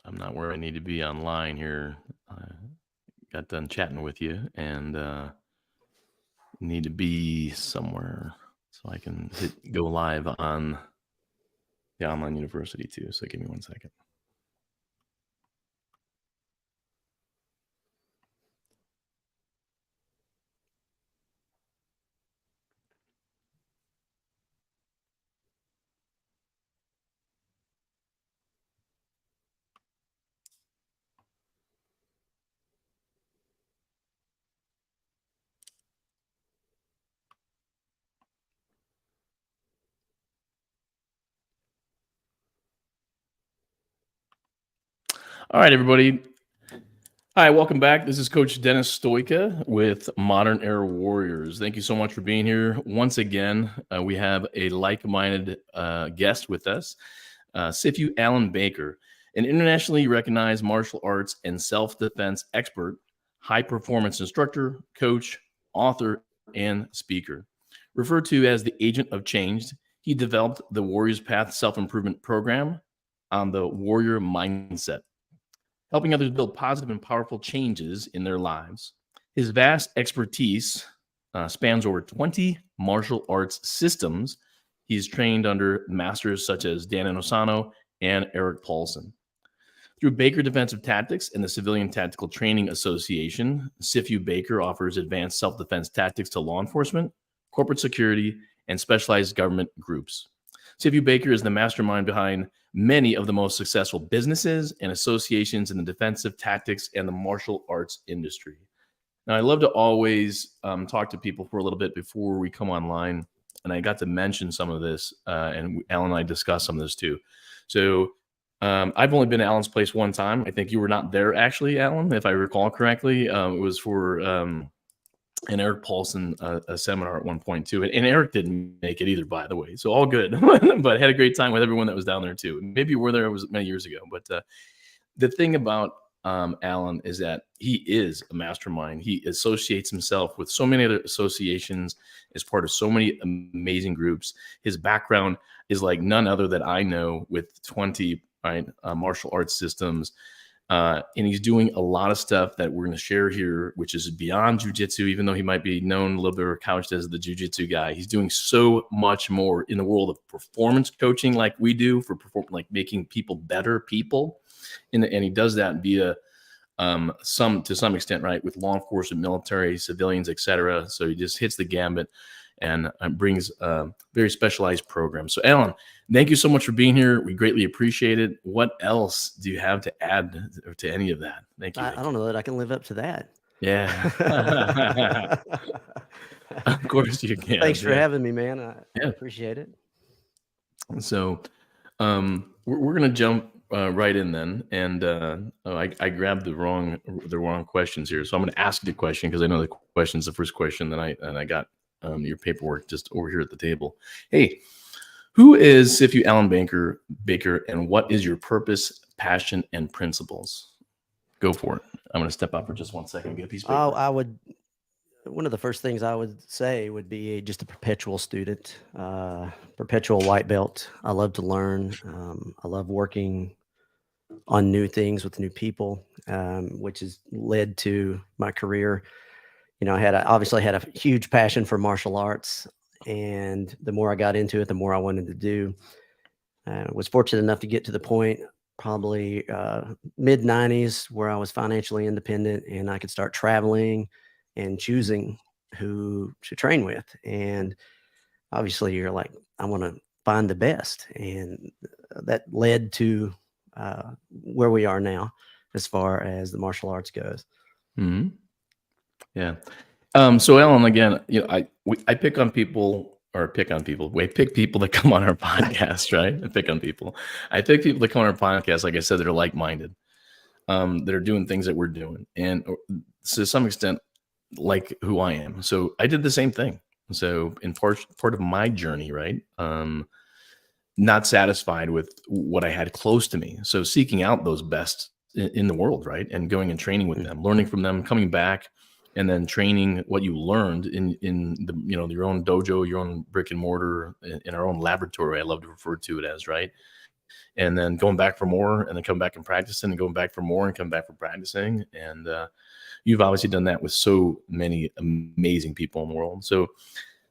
I'm not where I need to be online here. I got done chatting with you and need to be somewhere so I can go live on the online university too. So give me 1 second. All right, everybody. Hi, welcome back. This is Coach Dennis Stoika with Modern Era Warriors. Thank you so much for being here. Once again, we have a like-minded guest with us, Sifu Alan Baker, an internationally recognized martial arts and self-defense expert, high-performance instructor, coach, author, and speaker. Referred to as the agent of change, he developed the Warriors Path self-improvement program on the warrior mindset, helping others build positive and powerful changes in their lives. His vast expertise spans over 20 martial arts systems. He's trained under masters such as Dan Inosanto and Eric Paulson. Through Baker Defensive Tactics and the Civilian Tactical Training Association, Sifu Baker offers advanced self-defense tactics to law enforcement, corporate security, and specialized government groups. Sifu Baker is the mastermind behind many of the most successful businesses and associations in the defensive tactics and the martial arts industry. Now, I love to always talk to people for a little bit before we come online, and I got to mention some of this, and Alan and I discussed some of this too. So I've only been to Alan's place one time. I think you were not there, actually, Alan, if I recall correctly. It was for an Eric Paulson a seminar at one point too. And Eric didn't make it either, by the way. So all good, but had a great time with everyone that was down there too. Maybe you were there, it was many years ago. But the thing about Alan is that he is a mastermind. He associates himself with so many other associations as part of so many amazing groups. His background is like none other that I know, with 20 martial arts systems. And he's doing a lot of stuff that we're going to share here, which is beyond jujitsu, even though he might be known a little bit or couched as the jujitsu guy. He's doing so much more in the world of performance coaching, like we do, for like making people better people. And he does that via to some extent, right, with law enforcement, military, civilians, etc. So he just hits the gambit and brings very specialized programs. So Alan, thank you so much for being here. We greatly appreciate it. What else do you have to add to any of that? Thank you. I don't know that I can live up to that. Yeah. Of course you can. Thanks for having me, man. I Yeah. appreciate it. So we're going to jump right in then. And I grabbed the wrong questions here. So I'm going to ask the question because I know the question's the first question that I got your paperwork just over here at the table. Hey, who is Sifu Alan Baker, and what is your purpose, passion, and principles? Go for it. I'm going to step out for just 1 second and get a piece of paper. One of the first things I would say would be just a perpetual student, perpetual white belt. I love to learn. I love working on new things with new people, which has led to my career. You know, obviously had a huge passion for martial arts, and the more I got into it, the more I wanted to do. Was fortunate enough to get to the point probably mid 90s where I was financially independent and I could start traveling and choosing who to train with. And obviously you're like, I want to find the best. And that led to where we are now as far as the martial arts goes. Mm-hmm. Yeah. So Alan, again, I pick on people We pick people that come on our podcast, right? I pick people that come on our podcast, like I said, that are like-minded, that are doing things that we're doing. And to some extent, like who I am. So I did the same thing. So in part of my journey, right? Not satisfied with what I had close to me. So seeking out those best in the world, right? And going and training with them, learning from them, coming back, and then training what you learned in the, your own dojo, your own brick and mortar, in our own laboratory. I love to refer to it as, right? and then going back for more, and then coming back and practicing, and going back for more, and coming back for practicing. And you've obviously done that with so many amazing people in the world. So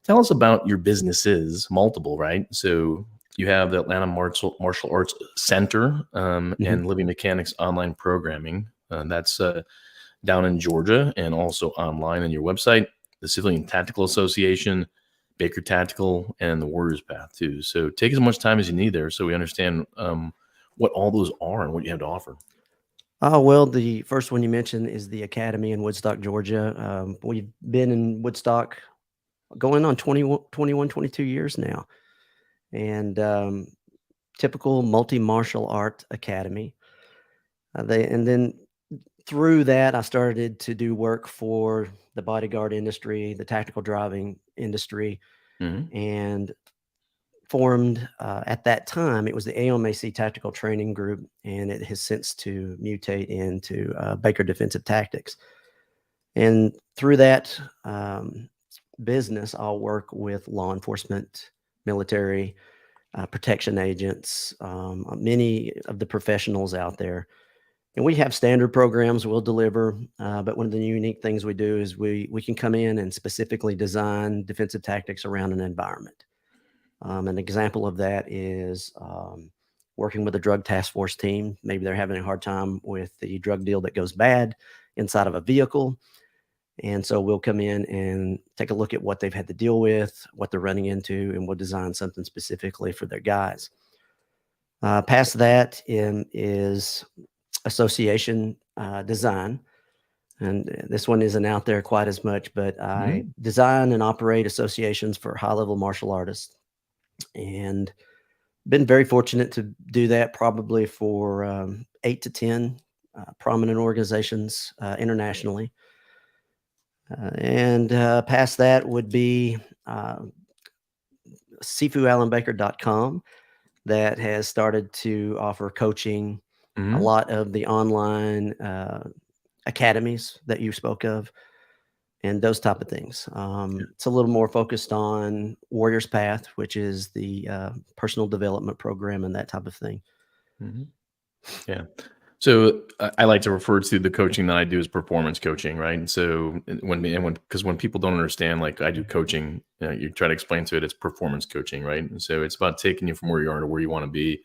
tell us about your businesses, multiple, right? So you have the Atlanta Martial Arts Center, Mhm. and Living Mechanics online programming. That's down in Georgia, and also online on your website, the Civilian Tactical Association, Baker Tactical, and the Warriors Path too. So take as much time as you need there, so we understand what all those are and what you have to offer. Well, the first one you mentioned is the Academy in Woodstock, Georgia. We've been in Woodstock going on 22 years now. And typical multi martial art academy. And then through that, I started to do work for the bodyguard industry, the tactical driving industry, Hmm. and formed at that time. It was the AOMAC Tactical Training Group, and it has since to mutate into Baker Defensive Tactics. And through that business, I'll work with law enforcement, military, protection agents, many of the professionals out there. And we have standard programs we'll deliver, but one of the unique things we do is we can come in and specifically design defensive tactics around an environment. An example of that is working with a drug task force team. Maybe they're having a hard time with the drug deal that goes bad inside of a vehicle. And so we'll come in and take a look at what they've had to deal with, what they're running into, and we'll design something specifically for their guys. Past that is association design. And this one isn't out there quite as much, but I Hmm. design and operate associations for high level martial artists. And been very fortunate to do that probably for 8 to 10 prominent organizations internationally. And past that would be sifualanbaker.com that has started to offer coaching, a Hmm. lot of the online academies that you spoke of, and those type of things. It's a little more focused on Warriors Path, which is the personal development program and that type of thing. Hmm. Yeah. So I like to refer to the coaching that I do as performance coaching, right? And so because when people don't understand, like I do coaching, you try to explain to it, it's performance coaching, right? And so it's about taking you from where you are to where you want to be.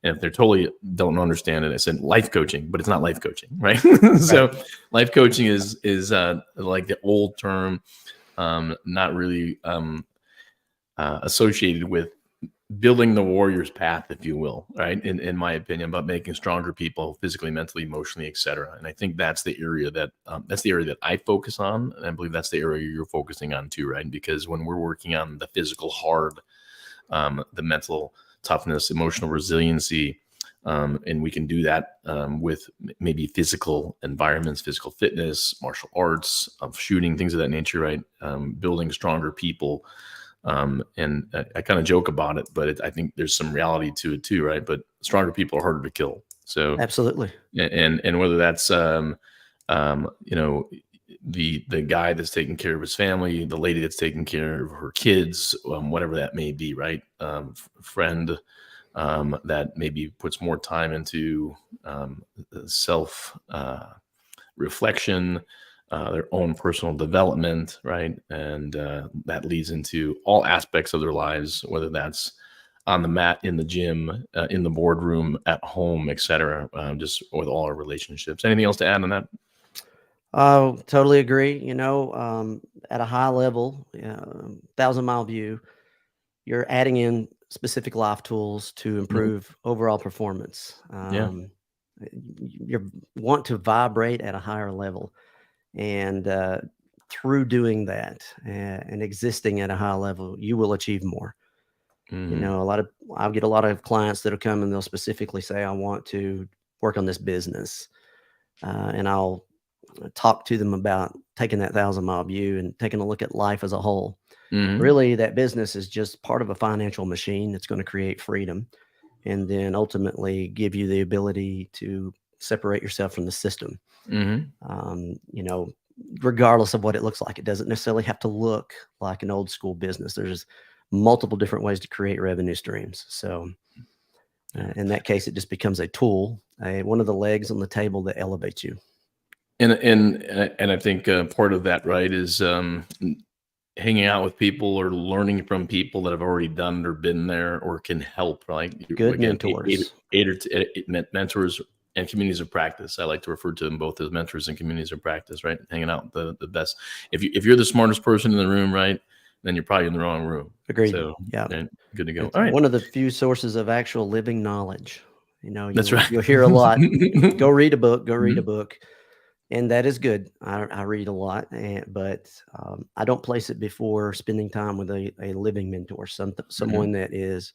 And if they're totally don't understand it, I said life coaching, but it's not life coaching, right? Right. So life coaching is like the old term, not really associated with building the warrior's path, if you will, right? In my opinion, about making stronger people physically, mentally, emotionally, etc. And I think that's the area that I focus on, and I believe that's the area you're focusing on too, right? Because when we're working on the physical hard, the mental toughness, emotional resiliency, and we can do that with maybe physical environments, physical fitness, martial arts, shooting, things of that nature, right? Building stronger people, and I kind of joke about it, but I think there's some reality to it too, right? But stronger people are harder to kill. So, Absolutely. and whether that's you know, the guy that's taking care of his family, the lady that's taking care of her kids, whatever that may be, right? Friend that maybe puts more time into self reflection, their own personal development, right? And that leads into all aspects of their lives, whether that's on the mat, in the gym, in the boardroom, at home, etc. Just with all our relationships. Anything else to add on that? Totally agree. At a high level, 1,000 mile view, you're adding in specific life tools to Mhm. improve overall performance. Yeah. You want to vibrate at a higher level, and through doing that and existing at a high level, you will achieve more. Hmm. I'll get a lot of clients that'll come and they'll specifically say, "I want to work on this business," and I'll talk to them about taking that 1,000 mile view and taking a look at life as a whole. Hmm. Really, that business is just part of a financial machine that's going to create freedom and then ultimately give you the ability to separate yourself from the system. Hmm. Um, you know, Regardless of what it looks like, it doesn't necessarily have to look like an old school business. There's multiple different ways to create revenue streams. So Yeah. In that case, it just becomes a tool, one of the legs on the table that elevates you. And I think part of that, right, is hanging out with people or learning from people that have already done it or been there or can help, right? Good Again, mentors. mentors and communities of practice. I like to refer to them both as mentors and communities of practice, right? Hanging out with the best. If you're the smartest person in the room, right, then you're probably in the wrong room. Agreed. So, Yeah. right, good to go. It's All right, one of the few sources of actual living knowledge. that's You'll right. hear a lot. Go read a book. Go read a Mhm, book, and that is good. I read a lot, but I don't place it before spending time with a living mentor, mhm, someone that is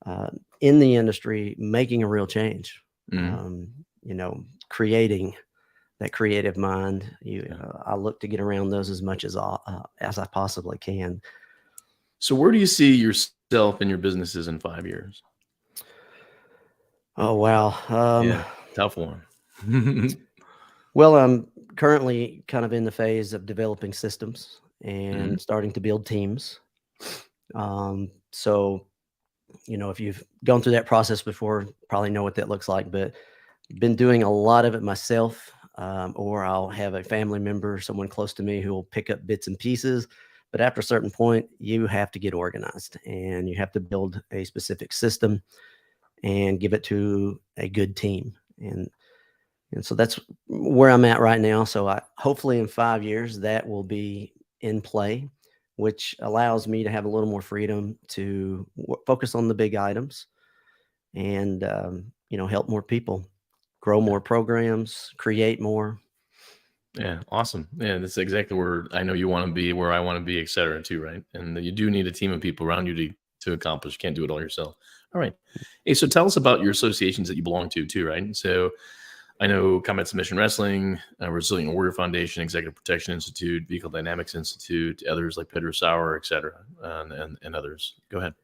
uh, in the industry making a real change. mhm. Um, Creating that creative mind. Yeah. I look to get around those as I possibly can. So, where do you see yourself and your businesses in 5 years? Oh wow. Yeah, tough one. Well, I'm currently kind of in the phase of developing systems Mhm, and starting to build teams. So, if you've gone through that process before, probably know what that looks like, but been doing a lot of it myself, or I'll have a family member, someone close to me who will pick up bits and pieces. But after a certain point, you have to get organized and you have to build a specific system and give it to a good team. And so that's where I'm at right now. So hopefully in 5 years that will be in play, which allows me to have a little more freedom to focus on the big items and help more people, grow yeah. more programs, create more. Yeah, awesome. Yeah, that's exactly where I know you want to be, where I want to be, et cetera, too, right? And you do need a team of people around you to accomplish. You can't do it all yourself. All right. Hey, so tell us about your associations that you belong to, too, right? So I know Combat Submission Wrestling, Resilient Warrior Foundation, Executive Protection Institute, Vehicle Dynamics Institute, others like Pedro Sauer, et cetera, and others. Go ahead.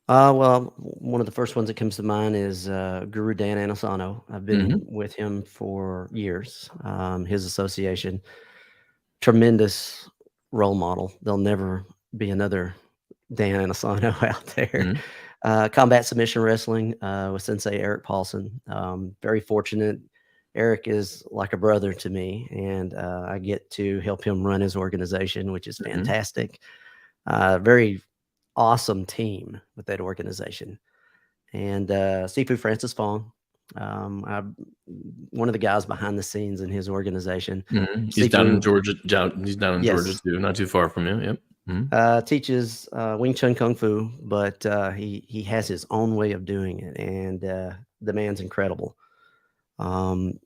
Well, one of the first ones that comes to mind is Guru Dan Anasano. I've been Hmm. with him for years. His association, tremendous role model. There'll never be another Dan Anasano out there. Hmm. Combat Submission Wrestling with Sensei Eric Paulson. Very fortunate. Eric is like a brother to me, and I get to help him run his organization, which is Hmm. fantastic. Very awesome team with that organization. And Sifu Francis Fong, I'm one of the guys behind the scenes in his organization. Hmm. He's down in Sifu, Georgia. He's down in Georgia, yes, too, not too far from you. Yep. Hmm. teaches Wing Chun Kung Fu, but he has his own way of doing it, and the man's incredible. Um,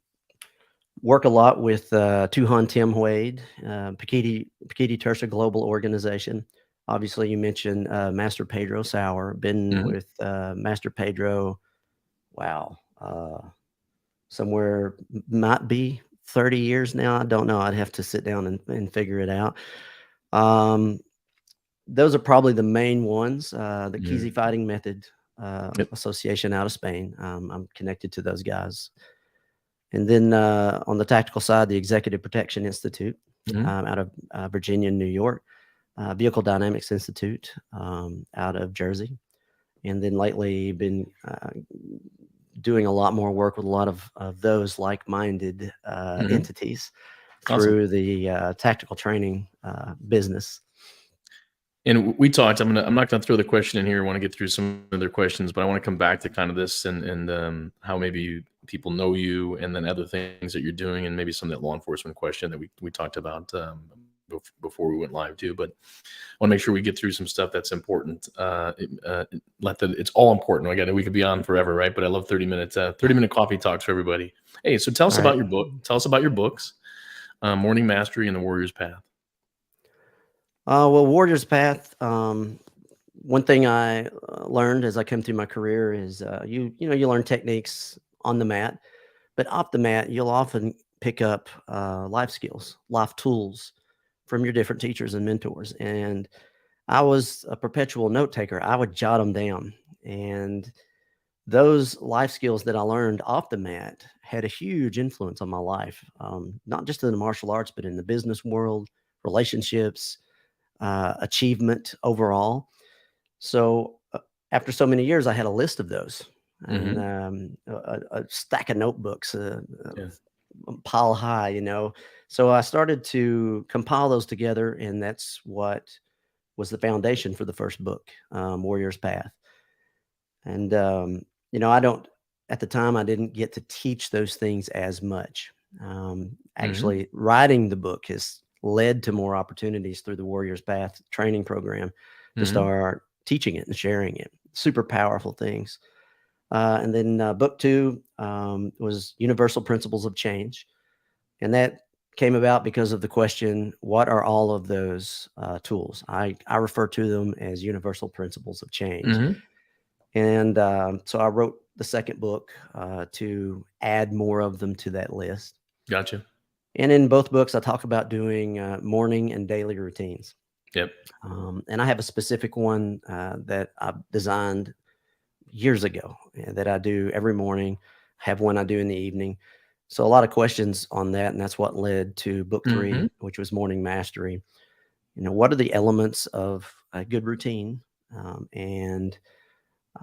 Work a lot with Tuhan Tim Wade, Pikiti Tersa Global Organization. Obviously, you mentioned Master Pedro Sauer. Been Hmm. with Master Pedro, wow, somewhere might be 30 years now. I don't know. I'd have to sit down and figure it out. Um, those are probably the main ones. The Hmm. Kizzy Fighting Method Yep. Association out of Spain. I'm connected to those guys. And then on the tactical side, the Executive Protection Institute Hmm. out of Virginia and New York, Vehicle Dynamics Institute out of Jersey. And then lately, been doing a lot more work with a lot of those like-minded Hmm. entities Awesome. through the tactical training business. And we talked. I'm not gonna throw the question in here. I want to get through some other questions, but I want to come back to kind of this and how maybe people know you, and then other things that you're doing, and maybe some of that law enforcement question that we talked about before we went live too. But I want to make sure we get through some stuff that's important. It's all important. We could be on forever, right? But I love 30 minutes, 30-minute coffee talks for everybody. Hey, so tell us All right. about your book. Tell us about your books, Morning Mastery and the Warrior's Path. Well, Warrior's Path. One thing I learned as I come through my career is you learn techniques on the mat, but off the mat you'll often pick up life skills, life tools from your different teachers and mentors. And I was a perpetual note taker. I would jot them down, and those life skills that I learned off the mat had a huge influence on my life, not just in the martial arts, but in the business world, relationships, achievement overall. So after so many years, I had a list of those. and Mhm. a stack of notebooks, Yeah. pile high, So I started to compile those together, and that's what was the foundation for the first book, Warrior's Path. And, I don't, at the time, I didn't get to teach those things as much. Mhm. Actually, writing the book has led to more opportunities through the Warrior's Path training program to Mhm. start teaching it and sharing it. Super powerful things. And then book two was Universal Principles of Change. And that came about because of the question, what are all of those tools? I refer to them as universal principles of change. Mhm. And so I wrote the second book to add more of them to that list. Gotcha. And in both books, I talk about doing morning and daily routines. Yep. And I have a specific one that I designed years ago that I do every morning. I have one I do in the evening. So a lot of questions on that, and that's what led to book Mhm. three, which was morning mastery. What are the elements of a good routine, and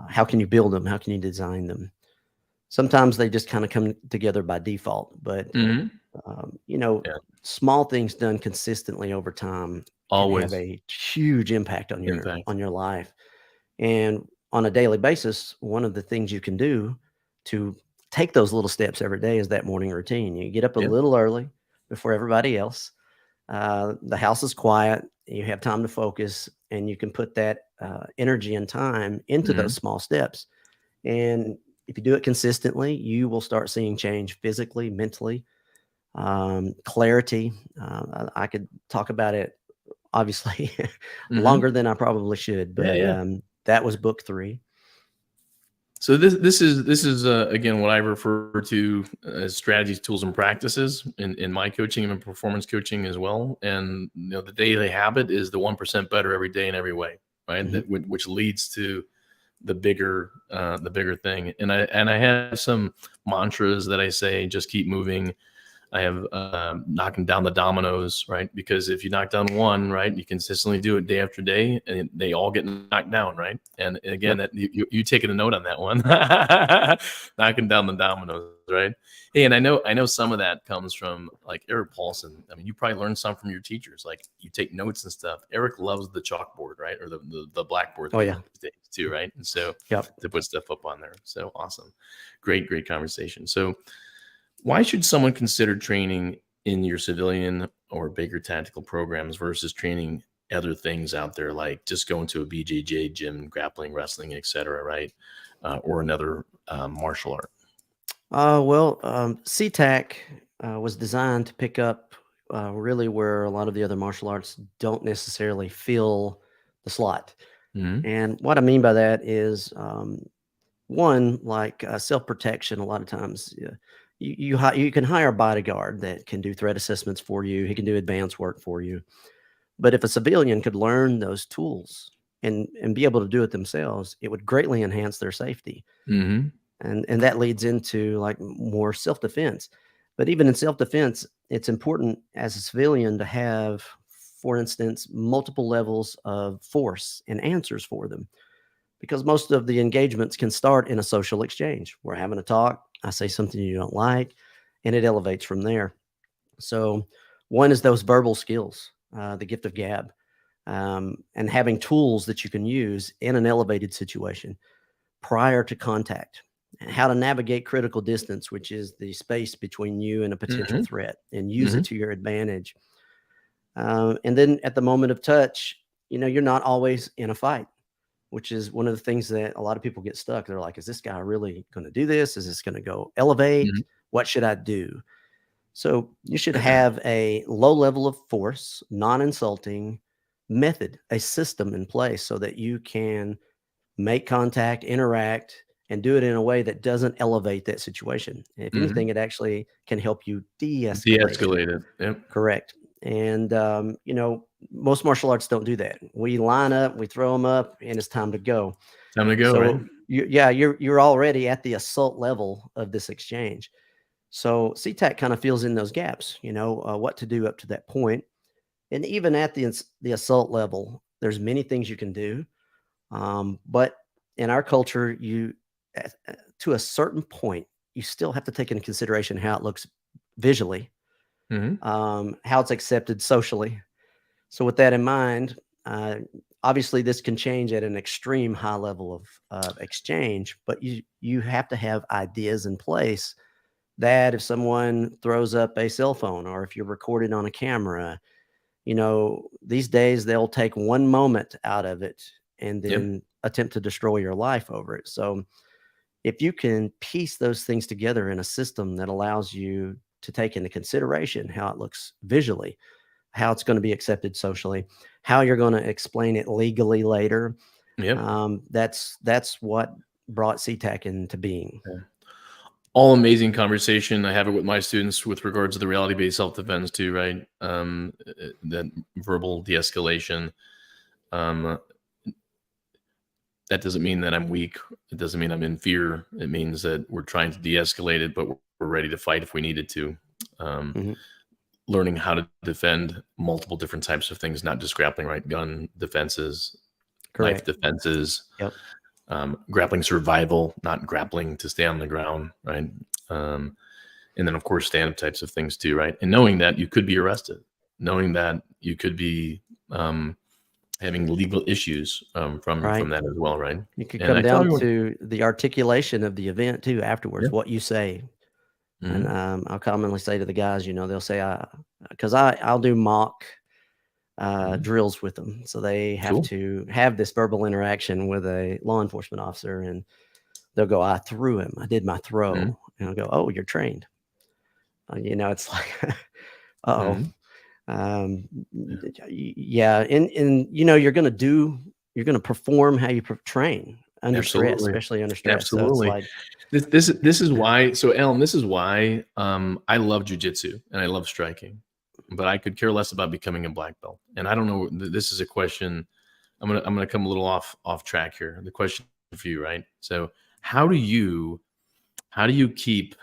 how can you build them? How can you design them? Sometimes they just kind of come together by default, but Mhm. um, you know, Yeah. small things done consistently over time can have Always a huge impact on your impact. on your life. And on a daily basis, one of the things you can do to take those little steps every day is that morning routine. You get up a Yep. little early before everybody else. The house is quiet. You have time to focus, and you can put that energy and time into those Mhm. small steps. And if you do it consistently, you will start seeing change physically, mentally, clarity. I could talk about it obviously Mhm. longer than I probably should, Yeah, but yeah. that was book three. So this is again what I refer to as strategies, tools, and practices in my coaching and performance coaching as well. And the daily habit is the 1% better every day in every way, right? Hmm. Which leads to the bigger thing. And I have some mantras that I say: just keep moving. I have knocking down the dominoes, right? Because if you knock down one, right, you consistently do it day after day, and they all get knocked down, right? And again, Yep. that you taking a note on that one, knocking down the dominoes, right? Hey, and I know some of that comes from like Eric Paulson. I mean, you probably learned some from your teachers, like you take notes and stuff. Eric loves the chalkboard, right, or the blackboard Oh these yeah. days too, right? And so Yep. to put stuff up on there, so awesome, great conversation. So why should someone consider training in your civilian or bigger tactical programs versus training other things out there, like just going to a BJJ gym, grappling, wrestling, etc., right? Or another martial art? CTAC was designed to pick up really where a lot of the other martial arts don't necessarily fill the slot. Hmm. And what I mean by that is, one, like self protection. A lot of times, you can hire a bodyguard that can do threat assessments for you. He can do advanced work for you. But if a civilian could learn those tools and be able to do it themselves, it would greatly enhance their safety. Hmm. And that leads into like more self-defense. But even in self-defense, it's important as a civilian to have, for instance, multiple levels of force and answers for them, because most of the engagements can start in a social exchange. We're having a talk, I say something you don't like, and it elevates from there. So one is those verbal skills, the gift of gab, and having tools that you can use in an elevated situation prior to contact. How to navigate critical distance, which is the space between you and a potential Hmm. threat, and use Hmm. it to your advantage. And then at the moment of touch, you're not always in a fight, which is one of the things that a lot of people get stuck. They're like, is this guy really going to do this? Is this going to go elevate? Hmm. What should I do? So you should have a low level of force, non insulting method, a system in place so that you can make contact, interact, and do it in a way that doesn't elevate that situation. If Hmm. anything, it actually can help you de escalate it. De-escalate it. Yep. Correct. And, most martial arts don't do that. We line up, we throw them up, and it's time to go. Time to go, right? So, yeah, you're already at the assault level of this exchange. So CTAC kind of fills in those gaps, what to do up to that point. And even at the assault level, there's many things you can do. But in our culture, to a certain point, you still have to take into consideration how it looks visually, Mhm. how it's accepted socially. So with that in mind, uh, obviously this can change at an extreme high level of exchange, but you have to have ideas in place that if someone throws up a cell phone or if you're recorded on a camera, these days they'll take one moment out of it and Yep. then attempt to destroy your life over it. So if you can piece those things together in a system that allows you to take into consideration how it looks visually, how it's going to be accepted socially, how you're going to explain it legally later, Yep. that's what brought CTAC into being. Yeah. All amazing conversation. I have it with my students with regards to the reality-based self-defense too, right? That verbal de-escalation. Um, that doesn't mean that I'm weak. It doesn't mean I'm in fear. It means that we're trying to de-escalate it, but we're ready to fight if we needed to. Um, Hmm. Learning how to defend multiple different types of things, not just grappling, right? Gun defenses, knife Correct. defenses, Yep. grappling survival, not grappling to stay on the ground, right? Um, and then, of course, stand-up types of things too, right? And knowing that you could be arrested, knowing that you could be having legal issues Right. from that as well, right? You could And come I tell down everyone, to the articulation of the event too afterwards, yeah, what you say. And hmm, I'll commonly say to the guys, they'll say, because I'll do mock hmm, drills with them. So they have cool, to have this verbal interaction with a law enforcement officer, and they'll go, I threw him. I did my hmm, throw. And I'll go, oh, you're trained. It's like, uh-oh. hmm, Um, yeah. And, you're going to perform how you train under stress, absolutely, especially under stress. So it's absolutely. like, This is why. So, Ellen, this is why I love jujitsu and I love striking, but I could care less about becoming a black belt. And I don't know. This is a question. I'm gonna come a little off track here. The question for you, right? So, how do you how do you keep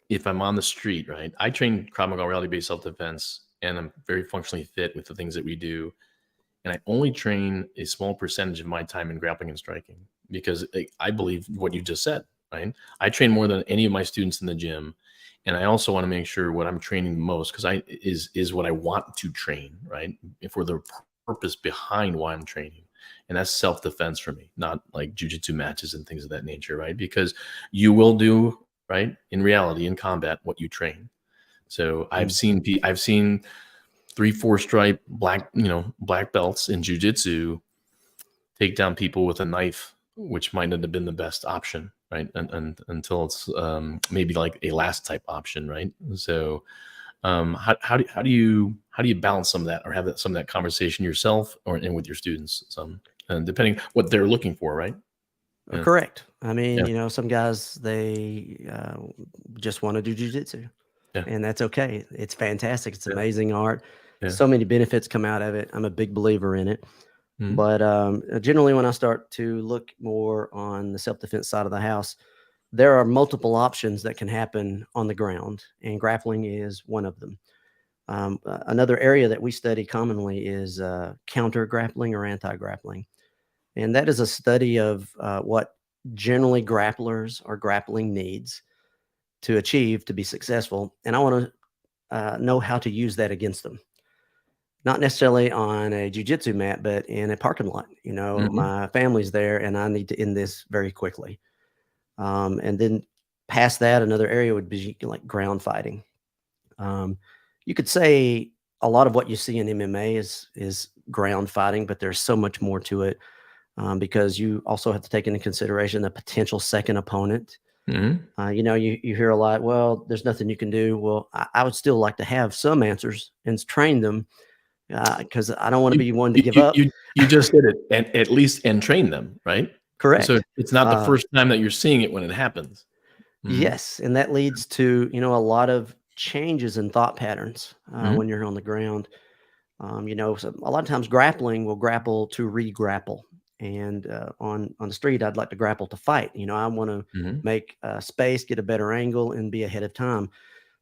if I'm on the street, right? I train Krav Maga reality based self defense, and I'm very functionally fit with the things that we do. And I only train a small percentage of my time in grappling and striking because I believe what you just said, right? I train more than any of my students in the gym, and I also want to make sure what I'm training most because I is what I want to train, right? For the purpose behind why I'm training, and that's self defense for me, not like jujitsu matches and things of that nature, right? Because you will do right in reality in combat what you train. So mm, I've seen 3, 4 stripe black belts in jujitsu take down people with a knife, which might not have been the best option, right? And until it's maybe like a last type option, right? So how do you balance some of that or have some of that conversation yourself or and with your students? Some and depending what they're looking for, right? Yeah, correct. I mean, yeah, some guys, they just want to do jujitsu, yeah, and that's okay. It's fantastic. It's yeah, amazing art. yeah. So many benefits come out of it. I'm a big believer in it. Mhm, But generally, when I start to look more on the self defense side of the house, there are multiple options that can happen on the ground, and grappling is one of them. Another area that we study commonly is counter grappling or anti grappling. And that is a study of what generally grapplers or grappling needs to achieve to be successful. And I want to know how to use that against them. Not necessarily on a jujitsu mat, but in a parking lot. mhm, My family's there and I need to end this very quickly. And then past that, another area would be like ground fighting. Um, you could say a lot of what you see in MMA is ground fighting, but there's so much more to it because you also have to take into consideration the potential second opponent. mhm. You hear a lot. Well, there's nothing you can do. Well, I would still like to have some answers and train them because I don't want to You be one to you give you up. you you just did it, and at least and train them, right? So Correct. it's not the Uh, first time that you're seeing it when it happens. Mhm, yes, and that leads to a lot of changes in thought patterns mhm, when you're on the ground. So a lot of times grappling will grapple to re-grapple, and on the street, I'd like to grapple to fight. I want to mhm, make space, get a better angle, and be ahead of time.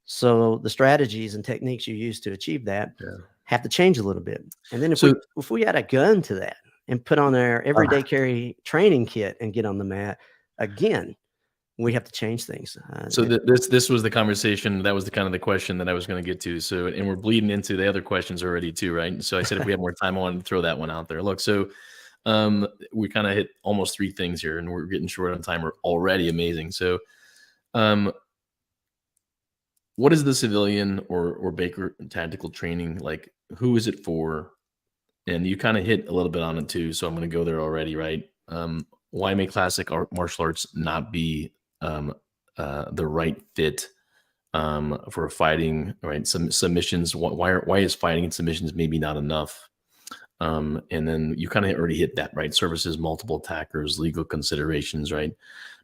So the strategies and techniques you use to achieve that yeah. have to change a little bit. And then if we So if we add a gun to that, and put on their everyday carry training kit and get on the mat again. We have to change things. So this was the conversation. That was the kind of the question that I was going to get to. So, and we're bleeding into the other questions already too, right? So I said if we have more time, I wanted to throw that one out there. Look, so we kind of hit almost 3 things here, and we're getting short on time. We're already amazing. So, what is the civilian or Baker tactical training like? Who is it for? And you kind of hit a little bit on it too. So I'm going to go there already, right? Why may classic martial arts not be the right fit for fighting, right? Some submissions. Why is fighting and submissions maybe not enough? And then you kind of already hit that, right? Services, multiple attackers, legal considerations, right?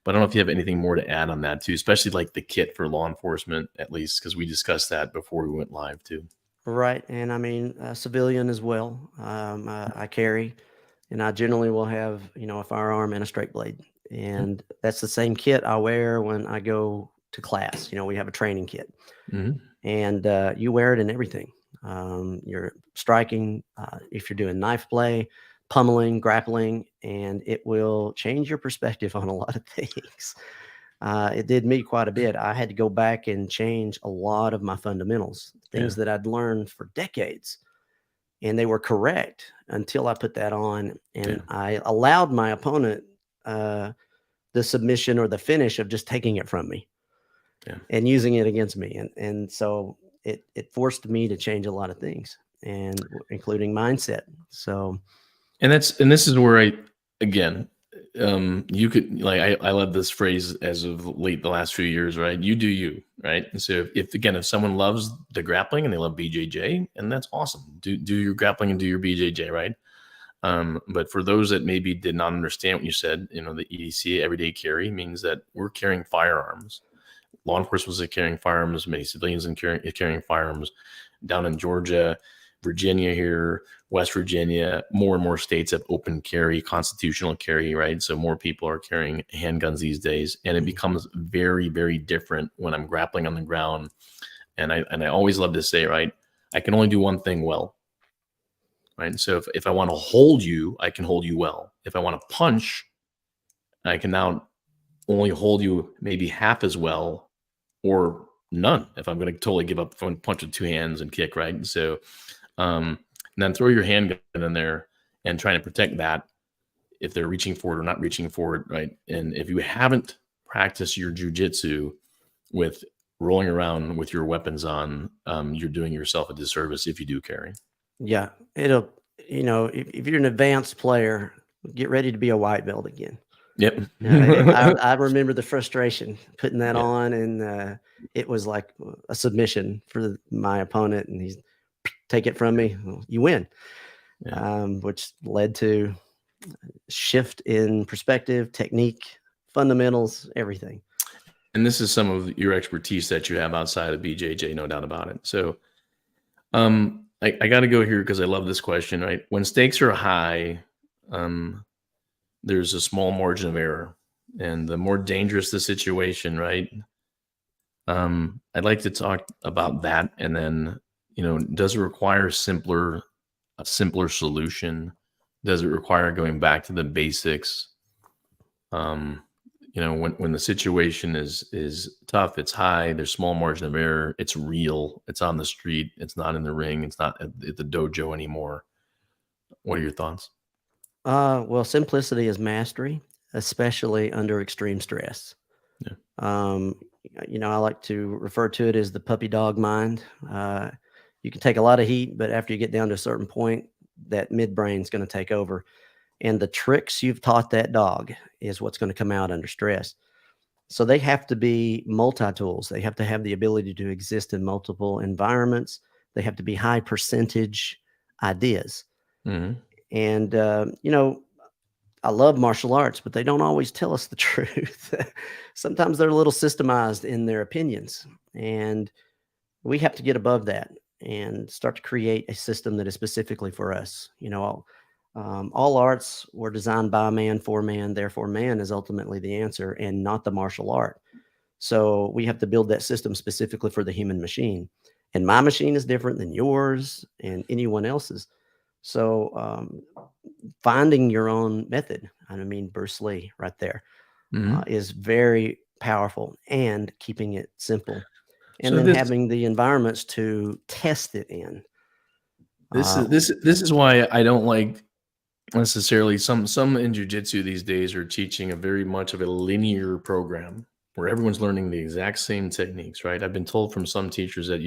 But I don't know if you have anything more to add on that too, especially like the kit for law enforcement, at least, because we discussed that before we went live too. Right. And I mean, civilian as well. I carry, and I generally will have, a firearm and a straight blade. And that's the same kit I wear when I go to class. We have a training kit, and you wear it in everything. You're striking, if you're doing knife play, pummeling, grappling, and it will change your perspective on a lot of things. It did me quite a bit. I had to go back and change a lot of my fundamentals, things that I'd learned for decades, and they were correct until I put that on, and I allowed my opponent the submission or the finish of just taking it from me and using it against me. And so it forced me to change a lot of things, and including mindset. So, and this is where you could I love this phrase as of late the last few years, right? You do you, right? And so if someone loves the grappling and they love BJJ, and that's awesome. Do your grappling and do your BJJ, right? But for those that maybe did not understand what you said, the EDC, everyday carry, means that we're carrying firearms. Law enforcement is carrying firearms. Many civilians are carrying firearms. Down in Georgia, Virginia here, West Virginia, more and more states have open carry, constitutional carry, right? So more people are carrying handguns these days, and it becomes very, very different when I'm grappling on the ground. And I always love to say, right, I can only do one thing well, right? So if I want to hold you, I can hold you well. If I want to punch, I can now only hold you maybe half as well, or none if I'm going to totally give up and punch with 2 hands and kick, right? And so and then throw your handgun in there and trying to protect that if they're reaching for it or not reaching for it, right? And if you haven't practiced your jujitsu with rolling around with your weapons on, you're doing yourself a disservice if you do carry. Yeah, it'll, if you're an advanced player, get ready to be a white belt again. Yep. I remember the frustration putting that on, and it was like a submission for my opponent, and he's take it from me, you win, which led to shift in perspective, technique, fundamentals, everything. And this is some of your expertise that you have outside of BJJ, no doubt about it. So I got to go here because I love this question, right? When stakes are high, there's a small margin of error, and the more dangerous the situation, right? I'd like to talk about that. And then, does it require a simpler solution? Does it require going back to the basics? When the situation is tough, it's high, there's small margin of error, it's real, it's on the street, it's not in the ring, it's not at the dojo anymore. What are your thoughts? Well, simplicity is mastery, especially under extreme stress. Yeah. I like to refer to it as the puppy dog mind. You can take a lot of heat, but after you get down to a certain point, that midbrain is going to take over. And the tricks you've taught that dog is what's going to come out under stress. So they have to be multi-tools. They have to have the ability to exist in multiple environments. They have to be high percentage ideas. Mm-hmm. And, I love martial arts, but they don't always tell us the truth. Sometimes they're a little systemized in their opinions, and we have to get above that and start to create a system that is specifically for us. All arts were designed by man, for man, therefore man is ultimately the answer and not the martial art. So we have to build that system specifically for the human machine. And my machine is different than yours and anyone else's. So finding your own method, I mean, Bruce Lee right there, Mhm. is very powerful, and keeping it simple. And So then this having the environments to test it in. this Uh, is this this is why I don't like necessarily some in jujitsu these days are teaching a very much of a linear program where everyone's learning the exact same techniques, right? I've been told from some teachers that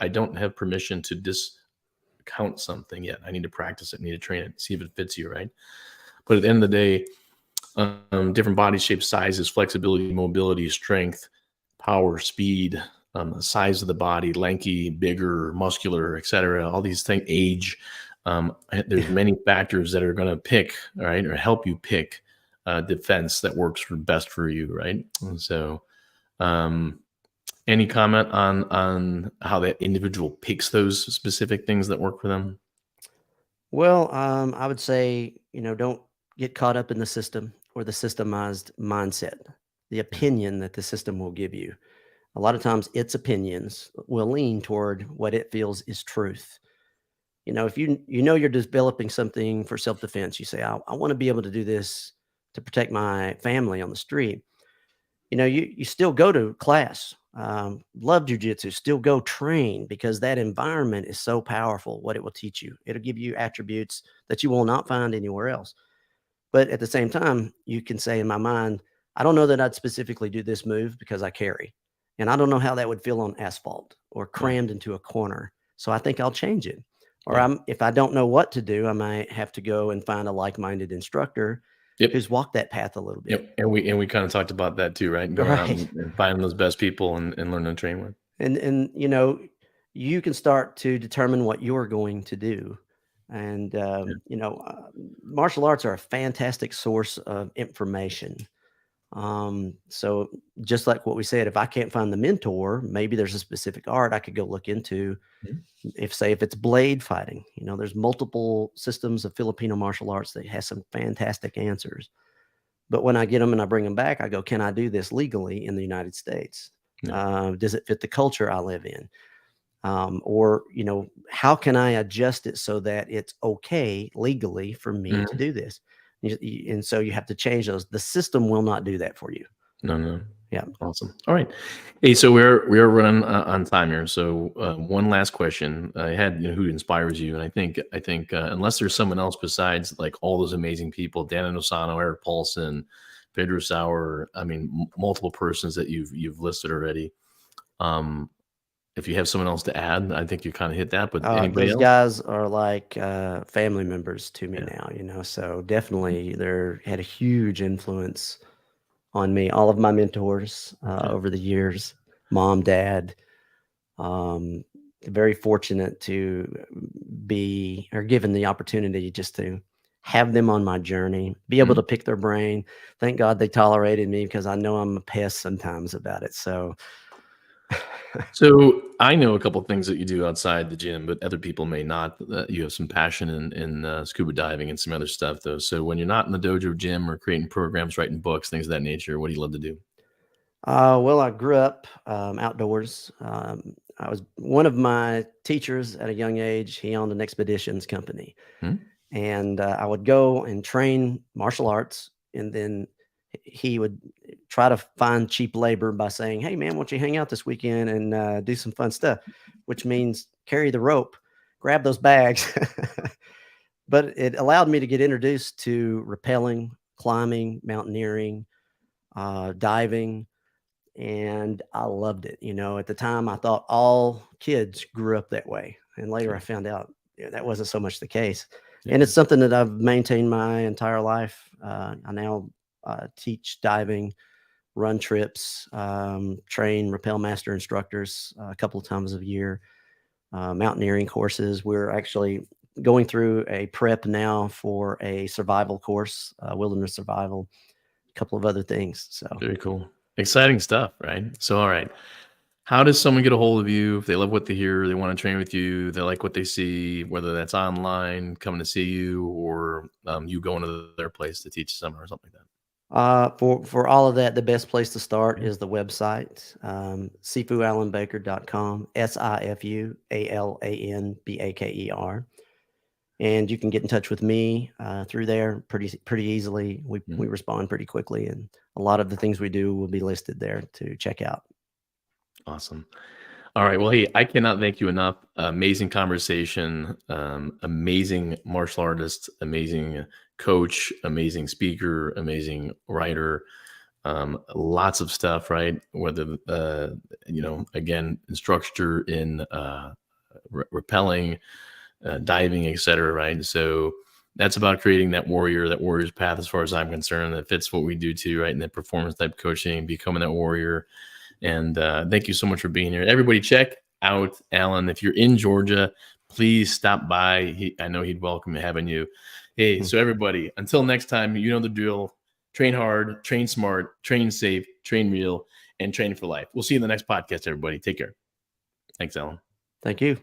I don't have permission to discount something yet. I need to practice it, need to train it, see if it fits you, right? But at the end of the day, different body shapes, sizes, flexibility, mobility, strength, power, speed, size of the body, lanky, bigger, muscular, etc. All these things, age. There's yeah. many factors that are going to pick, all right, or help you pick defense that works for best for you, right? And so, um, any comment on how that individual picks those specific things that work for them? Well, I would say, don't get caught up in the system or the systemized mindset, the Yeah. opinion that the system will give you. A lot of times, its opinions will lean toward what it feels is truth. If you're developing something for self defense, you say, I want to be able to do this to protect my family on the street. You still go to class, love jujitsu, still go train because that environment is so powerful. What it will teach you, it'll give you attributes that you will not find anywhere else. But at the same time, you can say in my mind, I don't know that I'd specifically do this move because I carry, and I don't know how that would feel on asphalt or Yeah. crammed into a corner. So I think I'll change it. Or Yeah. if I don't know what to do, I might have to go and find a like-minded instructor Yep. who's walked that path a little bit. Yep. And we kind of talked about that too, right? Going out Right. and finding those best people and learning to train with. And you can start to determine what you're going to do. And Yeah. martial arts are a fantastic source of information. So just like what we said, if I can't find the mentor, maybe there's a specific art I could go look into. Mhm. If it's blade fighting, there's multiple systems of Filipino martial arts that has some fantastic answers. But when I get them and I bring them back, I go, can I do this legally in the United States? Yeah. Does it fit the culture I live in? Or, how can I adjust it so that it's okay legally for me to Mhm. do this? And so you have to change those. The system will not do that for you. No, no. Yeah. Awesome. All right. Hey, so we are running on time here. So one last question. I had who inspires you, and I think unless there's someone else besides like all those amazing people, Dan Osano, Eric Paulson, Pedro Sauer. I mean, multiple persons that you've listed already. Um, if you have someone else to add, I think you kind of hit that. But anybody Those else? guys are like family members to me Yeah. now, so definitely they're had a huge influence on me. All of my mentors Yeah. over the years, mom, dad, um, very fortunate to be or given the opportunity just to have them on my journey, be able Mhm. to pick their brain. Thank God they tolerated me because I know I'm a pest sometimes about it. So, So I know a couple of things that you do outside the gym, but other people may not. You have some passion in scuba diving and some other stuff, though. So when you're not in the dojo gym or creating programs, writing books, things of that nature, what do you love to do? well, I grew up outdoors. I was one of my teachers at a young age. He owned an expeditions company, Hmm? and I would go and train martial arts, and then he would try to find cheap labor by saying, "Hey, man, why don't you hang out this weekend and do some fun stuff?" Which means carry the rope, grab those bags. But it allowed me to get introduced to rappelling, climbing, mountaineering, diving, and I loved it. At the time, I thought all kids grew up that way, and later Yeah, I found out that wasn't so much the case. And yeah. it's something that I've maintained my entire life. I now teach diving, run trips, train rappel master instructors a couple of times a year, mountaineering courses. We're actually going through a prep now for a survival course, wilderness survival, a couple of other things. So Very cool, exciting stuff, right? So, all right, how does someone get a hold of you if they love what they hear, they want to train with you, they like what they see, whether that's online, coming to see you, or you going to their place to teach them or something like that? for all of that, the best place to start Mhm. is the website, sifualanbaker.com, SIFUALANBAKER. and you can get in touch with me through there pretty easily. We respond pretty quickly, and a lot of the things we do will be listed there to check out. Awesome. All right. Well, hey, I cannot thank you enough. Amazing conversation, amazing martial artist, amazing coach, amazing speaker, amazing writer. Lots of stuff, right? Whether, again, instructor in rappelling, diving, etc. Right. So that's about creating that warrior's path, as far as I'm concerned. That fits what we do too, right? And that performance type coaching, becoming that warrior. And thank you so much for being here. Everybody, check out Alan. If you're in Georgia, please stop by. I know he'd welcome having you. Hey, so everybody, until next time, you know the drill. Train hard, train smart, train safe, train real, and train for life. We'll see you in the next podcast, everybody. Take care. Thanks, Alan. Thank you.